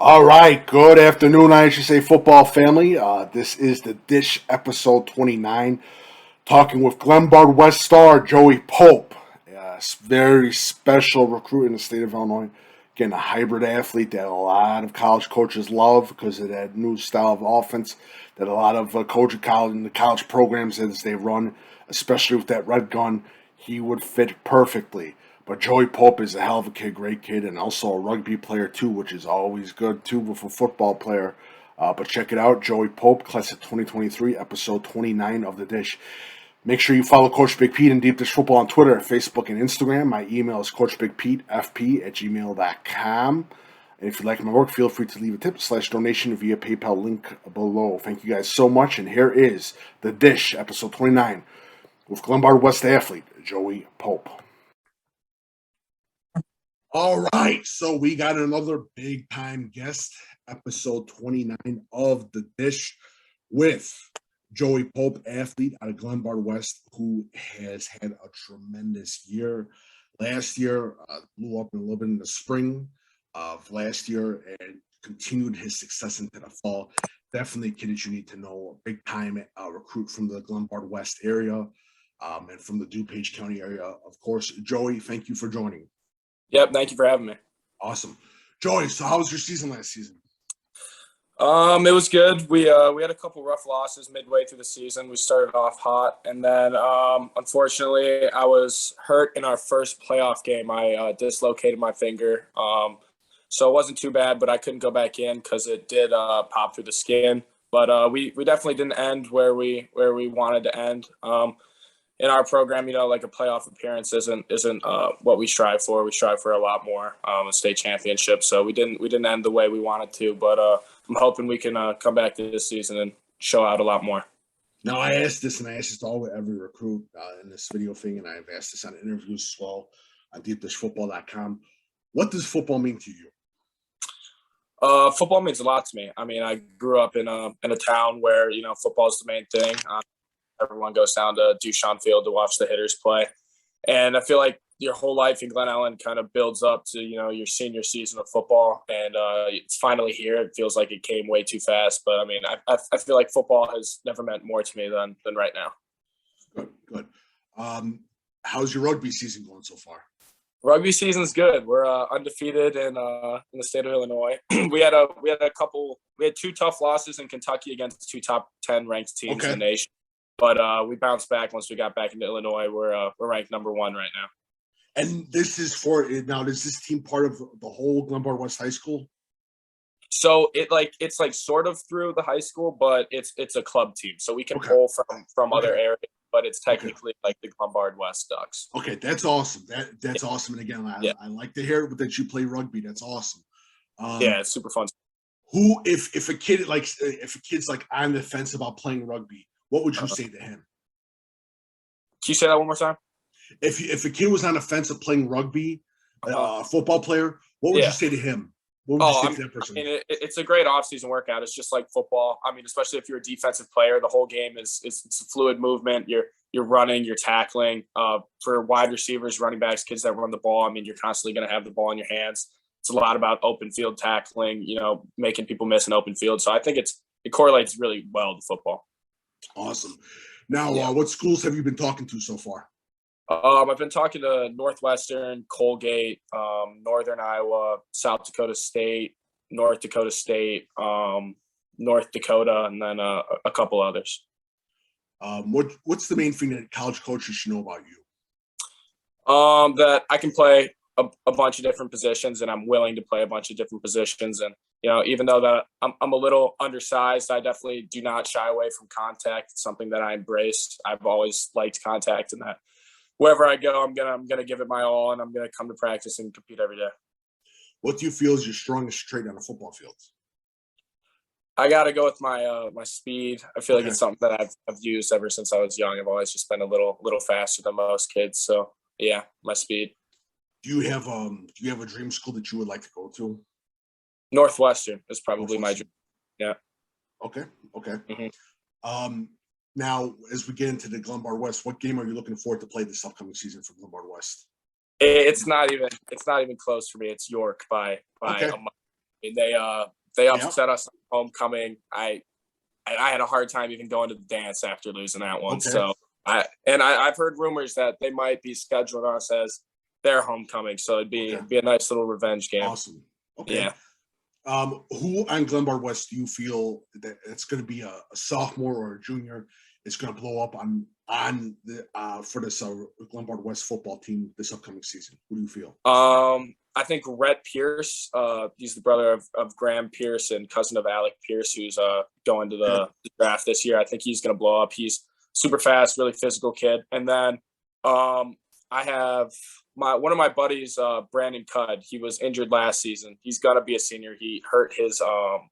All right, good afternoon, IHSA football family. This is the Dish episode 29, talking with Glenbard West star Joey Pope, a very special recruit in the state of Illinois. Again, a hybrid athlete that a lot of college coaches love because of that new style of offense that a lot of coaching college in the college programs as they run, especially with that red gun, he would fit perfectly. But Joey Pope is a hell of a kid, great kid, and also a rugby player too, which is always good too with a football player. But check it out, Joey Pope, class of 2023, episode 29 of The Dish. Make sure you follow Coach Big Pete and Deep Dish Football on Twitter, Facebook, and Instagram. My email is coachbigpetefp@gmail.com. And if you like my work, feel free to leave a tip/donation via PayPal link below. Thank you guys so much. And here is The Dish, episode 29, with Glenbard West athlete, Joey Pope. All right, so we got another big-time guest, episode 29 of The Dish, with Joey Pope, athlete out of Glenbard West, who has had a tremendous year. Last year, blew up a little bit in the spring of last year and continued his success into the fall. Definitely a kid that you need to know, a big-time recruit from the Glenbard West area and from the DuPage County area. Of course, Joey, thank you for joining. Yep, thank you for having me. Awesome. Joey, so how was your season last season? It was good. We had a couple rough losses midway through the season. We started off hot, and then unfortunately I was hurt in our first playoff game. I dislocated my finger. So it wasn't too bad, but I couldn't go back in because it did pop through the skin. But we definitely didn't end where we wanted to end. In our program, like a playoff appearance isn't what we strive for. We strive for a lot more, a state championship. So we didn't end the way we wanted to, but I'm hoping we can come back to this season and show out a lot more. Now, I asked this, and I asked this to every recruit in this video thing, and I've asked this on interviews as well on deepdishfootball.com. What does football mean to you? Football means a lot to me. I mean, I grew up in a town where football is the main thing. Everyone goes down to Duchamp Field to watch the hitters play. And I feel like your whole life in Glen Ellen kind of builds up to, your senior season of football. And it's finally here. It feels like it came way too fast. But, I mean, I feel like football has never meant more to me than right now. Good. How's your rugby season going so far? Rugby season's good. We're undefeated in the state of Illinois. we had two tough losses in Kentucky against two top 10 ranked teams in the nation. But we bounced back once we got back into Illinois. We're ranked number 1 right now. And this is is this team part of the whole Glenbard West High School? So it's sort of through the high school, but it's a club team. So we can pull from other areas, but it's technically like the Glenbard West Ducks. Okay, that's awesome. That's awesome. And again, I like to hear that you play rugby. That's awesome. Yeah, it's super fun. Who, if a kid's on the fence about playing rugby, what would you say to him? Can you say that one more time? If a kid was on the fence of playing rugby, a football player, what would you say to him? What would you say to that person? I mean, it's a great off-season workout. It's just like football. I mean, especially if you're a defensive player, the whole game it's a fluid movement. You're running, you're tackling. For wide receivers, running backs, kids that run the ball, I mean, you're constantly going to have the ball in your hands. It's a lot about open field tackling, making people miss an open field. So I think it correlates really well to football. Awesome. Now, what schools have you been talking to so far? I've been talking to Northwestern, Colgate, Northern Iowa, South Dakota State, North Dakota State, North Dakota, and then a couple others. What's the main thing that college coaches should know about you? That I can play a bunch of different positions, and I'm willing to play a bunch of different positions. And even though that I'm a little undersized, I definitely do not shy away from contact. It's something that I embrace. I've always liked contact, and that wherever I go, I'm gonna give it my all, and I'm gonna come to practice and compete every day. What do you feel is your strongest trait on the football field? I got to go with my speed. I feel like it's something that I've used ever since I was young. I've always just been a little faster than most kids. So yeah, my speed. Do you have a dream school that you would like to go to? Northwestern is probably my dream. Yeah. Okay. Mm-hmm. Now, as we get into the Glenbard West, what game are you looking forward to play this upcoming season for Glenbard West? It's not even close for me. It's York by a month. They upset us on homecoming. I had a hard time even going to the dance after losing that one. Okay. So I've heard rumors that they might be scheduling us as their homecoming. So it'd be a nice little revenge game. Awesome. Okay. Yeah. Who on Glenbard West do you feel that it's going to be a sophomore or a junior? It's going to blow up on the for this Glenbard West football team this upcoming season. Who do you feel? I think Rhett Pierce. He's the brother of Graham Pierce and cousin of Alec Pierce, who's going to the draft this year. I think he's going to blow up. He's super fast, really physical kid. And then I have one of my buddies, Brandon Cudd. He was injured last season. He's gonna be a senior. He hurt his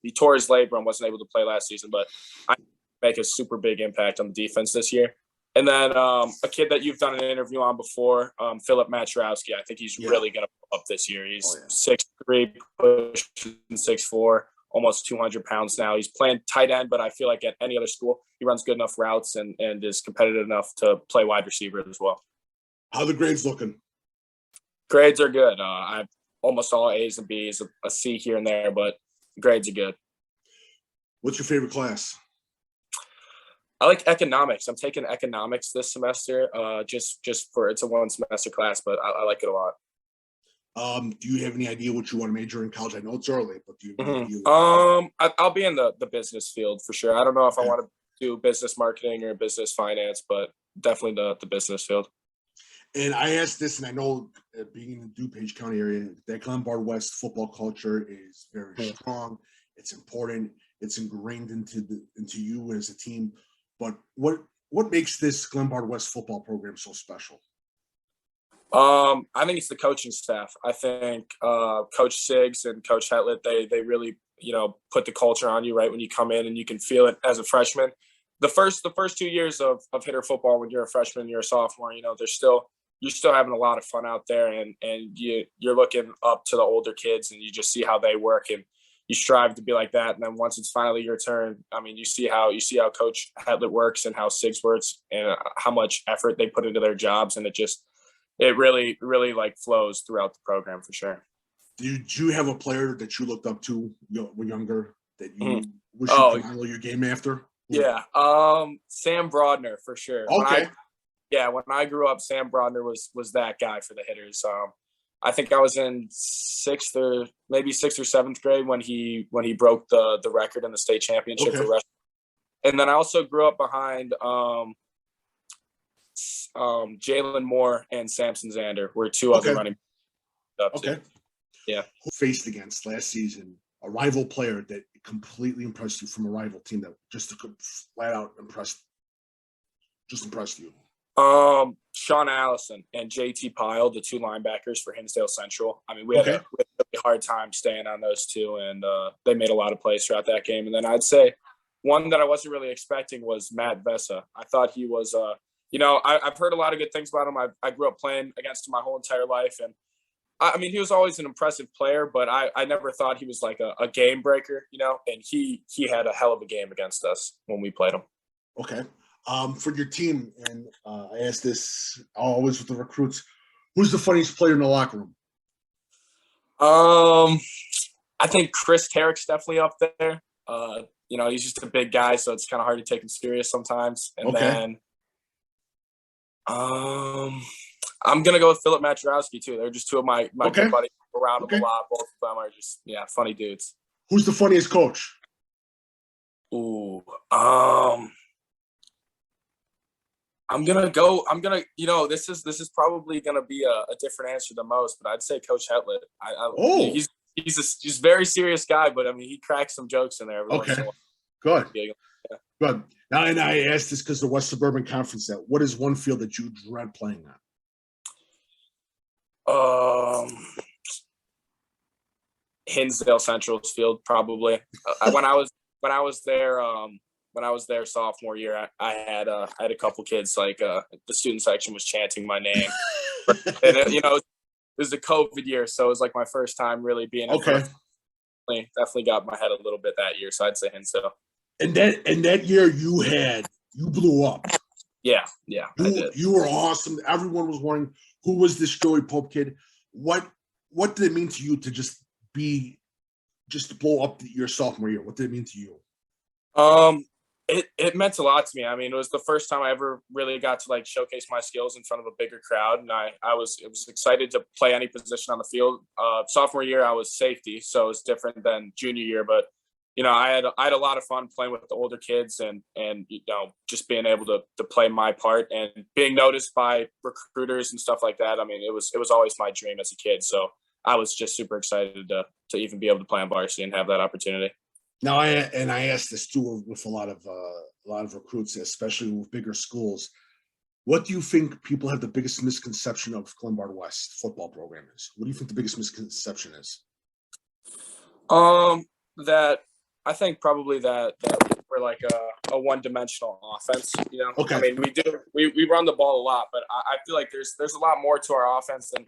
he tore his labrum, wasn't able to play last season, but I make a super big impact on the defense this year. And then a kid that you've done an interview on before, Philip Matrowski. I think he's really gonna blow up this year. He's 6'3", pushing 6'4", almost 200 pounds now. He's playing tight end, but I feel like at any other school, he runs good enough routes and is competitive enough to play wide receiver as well. How are the grades looking? Grades are good. I have almost all A's and B's, a C here and there, but grades are good. What's your favorite class? I like economics. I'm taking economics this semester, just for it's a one semester class, but I like it a lot. Do you have any idea what you want to major in college? I know it's early, but do you have any idea? I'll be in the business field for sure. I don't know if I want to do business marketing or business finance, but definitely the business field. And I asked this, and I know being in the DuPage County area, that Glenbard West football culture is very strong. It's important. It's ingrained into you as a team. But what makes this Glenbard West football program so special? I think it's the coaching staff. I think Coach Siggs and Coach Hetlett, they really put the culture on you right when you come in, and you can feel it as a freshman. The first 2 years of hitter football, when you're a freshman, you're a sophomore, you're still having a lot of fun out there, and you're looking up to the older kids, and you just see how they work, and you strive to be like that. And then once it's finally your turn, I mean, you see how Coach Hetlett works and how Siggs works and how much effort they put into their jobs, and it really like flows throughout the program for sure. Did you have a player that you looked up to when younger that you wish you could model your game after? Yeah, Sam Brodner for sure. Okay. When I grew up, Sam Brodner was that guy for the hitters. I think I was in sixth or seventh grade when he broke the record in the state championship for wrestling. And then I also grew up behind Jalen Moore and Samson Zander were two other running up to. Yeah. Who faced against last season a rival player that completely impressed you from a rival team that just flat out impressed you? Sean Allison and JT Pyle, the two linebackers for Hinsdale Central. I mean, we had a really hard time staying on those two, and they made a lot of plays throughout that game. And then I'd say one that I wasn't really expecting was Matt Vessa. I thought he was, I've heard a lot of good things about him. I grew up playing against him my whole entire life, and I mean, he was always an impressive player, but I never thought he was like a game breaker, and he had a hell of a game against us when we played him. Okay. For your team, and I ask this always with the recruits, who's the funniest player in the locker room? I think Chris Carrick's definitely up there. He's just a big guy, so it's kind of hard to take him serious sometimes. And then I'm going to go with Philip Matrowski, too. They're just two of my good buddies around him a lot. Both of them are just, funny dudes. Who's the funniest coach? Ooh, this is probably gonna be a different answer than most, but I'd say Coach Hetlett. He's a very serious guy, but I mean he cracks some jokes in there every once in a while. Good. Yeah. Good. Now, and I asked this because the West Suburban Conference. What is one field that you dread playing on? Hinsdale Central's field probably. When I was there sophomore year, I had a couple kids like the student section was chanting my name, and it was a COVID year, so it was like my first time really being definitely got my head a little bit that year, so I'd say Hinsdale. And that year you blew up. Yeah, I did. You were awesome. Everyone was wondering who was this Joey Pope kid. What did it mean to you to just be just to blow up your sophomore year? What did it mean to you? It meant a lot to me. I mean, it was the first time I ever really got to like showcase my skills in front of a bigger crowd, and I was excited to play any position on the field. Sophomore year, I was safety, so it's different than junior year. But I had a lot of fun playing with the older kids, and just being able to play my part and being noticed by recruiters and stuff like that. I mean, it was always my dream as a kid. So I was just super excited to even be able to play on varsity and have that opportunity. Now, I asked this too with a lot of recruits, especially with bigger schools. What do you think people have the biggest misconception of Glenbard West football program is? What do you think the biggest misconception is? That I think probably that we're like a one-dimensional offense. Okay. I mean, we run the ball a lot, but I feel like there's a lot more to our offense than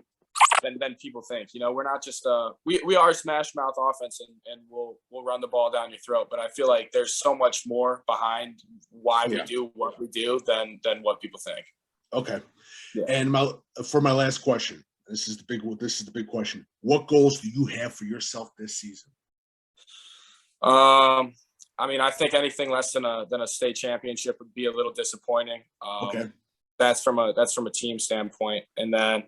people think. We're not just we are a smash mouth offense, and we'll run the ball down your throat. But I feel like there's so much more behind why we do what we do than what people think. Okay. Yeah. And for my last question, this is the big question. What goals do you have for yourself this season? I mean, I think anything less than a state championship would be a little disappointing. Okay. That's from a team standpoint, and then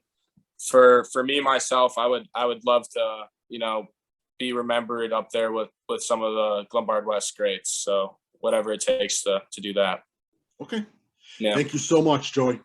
for me myself, I would love to be remembered up there with some of the Glenbard West greats. So whatever it takes to do that. Okay. Yeah. Thank you so much, Joey.